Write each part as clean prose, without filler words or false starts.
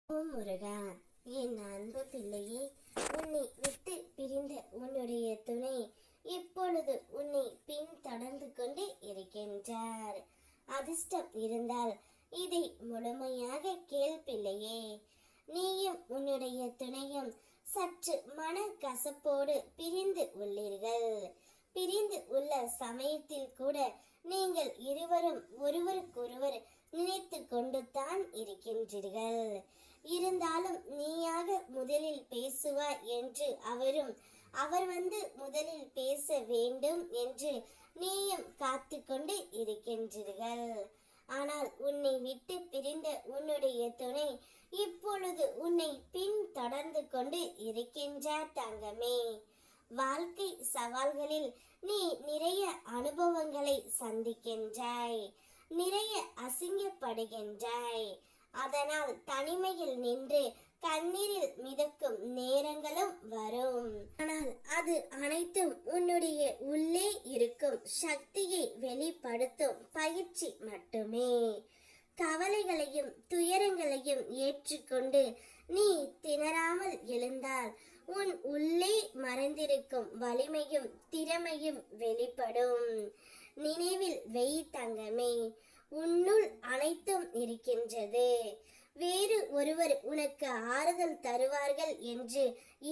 ஓ முருகா, என் அன்பு பிள்ளையே, உன்னை விட்டு பிரிந்த உன்னுடைய துணை இப்பொழுது உன்னை பின்தொடர்ந்து கொண்டு இருக்கின்றார். அதிர்ஷ்டம் இருந்தால் இதை முழுமையாக கேள் பிள்ளையே. நீயும் உன்னுடைய துணையும் சற்று மன கசப்போடு பிரிந்து உள்ளீர்கள். பிரிந்து உள்ள சமயத்தில் கூட நீங்கள் இருவரும் ஒருவருக்கொருவர் நினைத்து கொண்டு தான் இருக்கின்றீர்கள். இருந்தாலும் நீயாக முதலில் பேசுவார் என்று அவர் வந்து முதலில் பேச வேண்டும் என்று நீயும் காத்து கொண்டு இருக்கின்றீர்கள். ஆனால் உன்னை விட்டு பிரிந்த உன்னுடைய துணை இப்பொழுது உன்னை பின் தொடர்ந்து கொண்டு இருக்கின்றார் தங்கமே. வாழ்க்கை சவால்களில் நீ நிறைய அனுபவங்களை சந்திக்கின்றாய், நிறைய அசிங்கப்படுகின்றாய். அதனால் தனிமையில் நின்று கண்ணீரில் மிதக்கும் நேரங்களும் வரும். ஆனால் அது அனைத்தும் உன்னுடைய உள்ளே இருக்கும் சக்தியை வெளிப்படுத்தும் பயிற்சி மட்டுமே. கவலைகளையும் துயரங்களையும் ஏற்றுக்கொண்டு நீ திணறாமல் எழுந்தால் உன் உள்ளே மறைந்திருக்கும் வலிமையும் திறமையும் வெளிப்படும். நினைவில் வெய் தங்கமே, உன்னுள் அனைத்தும் இருக்கின்றது. வேறு ஒருவர் உனக்கு ஆறுதல் தருவார்கள் என்று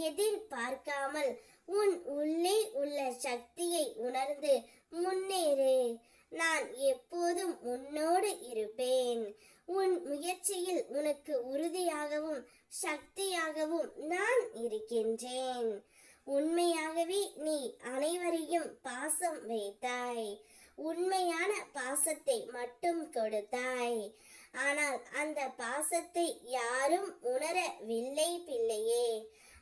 எதிர்பார்க்காமல் உன் உள்ளே உள்ள சக்தியை உணர்ந்து முன்னேறு. நான் எப்போதும் உன்னோடு இருப்பேன். உன் முயற்சியில் உனக்கு உறுதியாகவும் சக்தியாகவும் நான் இருக்கின்றேன். உண்மையாகவே நீ அனைவரையும் பாசம் வைத்தாய். உண்மையான பாசத்தை மட்டும் கொடுத்தாய். ஆனால் அந்த பாசத்தை யாரும் உணரவில்லை பிள்ளையே.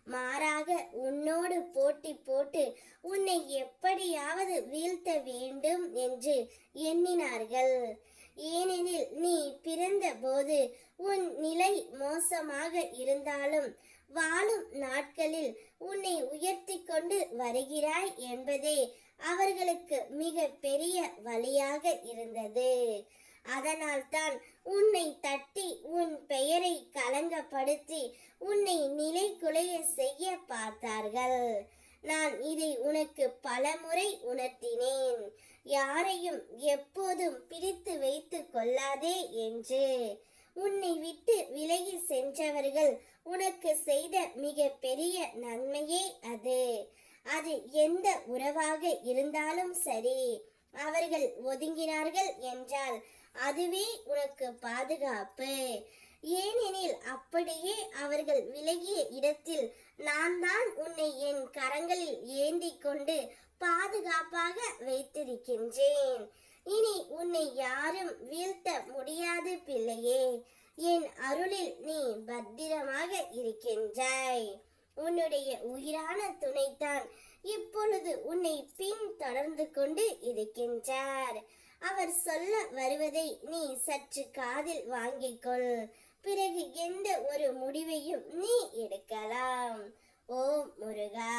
மாறாக உன்னோடு போட்டி போட்டு உன்னை எப்படியாவது வீழ்த்த வேண்டும் என்று எண்ணினார்கள். ஏனெனில் நீ பிறந்த போது உன் நிலை மோசமாக இருந்தாலும் வாழும் நாட்களில் உன்னை உயர்த்தி கொண்டு வருகிறாய் என்பதே அவர்களுக்கு மிக பெரிய வழியாக இருந்தது. அதனால்தான் உன்னை தட்டி உன் பெயரை களங்கப்படுத்தி உன்னை நிலை குலைய செய்ய பார்த்தார்கள். நான் இதை உனக்கு பலமுறை உணர்த்தினேன். யாரையும் எப்போதும் பிடித்து வைத்து கொள்ளாதே என்று. உன்னை விட்டு விலகி சென்றவர்கள் உனக்கு செய்த மிக பெரிய நன்மையே அது. அது எந்த உறவாக இருந்தாலும் சரி, அவர்கள் ஒதுங்கினார்கள் என்றால் அதுவே உனக்கு பாதுகாப்பு. ஏனெனில் அப்படியே அவர்கள் விலகிய இடத்தில் நான் தான் உன்னை என் கரங்களில் ஏந்தி கொண்டு பாதுகாப்பாக வைத்திருக்கின்றேன். இனி உன்னை யாரும் வீழ்த்த முடியாது பிள்ளையே. என் அருளில் நீ பத்திரமாக இருக்கின்றாய். உன்னுடைய உயிரான துணைத்தான் இப்பொழுது உன்னை பின் தொடர்ந்து கொண்டு இருக்கின்றார். அவர் சொல்ல வருவதை நீ சற்று காதில் வாங்கிக்கொள். பிறகு எந்த ஒரு முடிவையும் நீ எடுக்கலாம். ஓம் முருகா.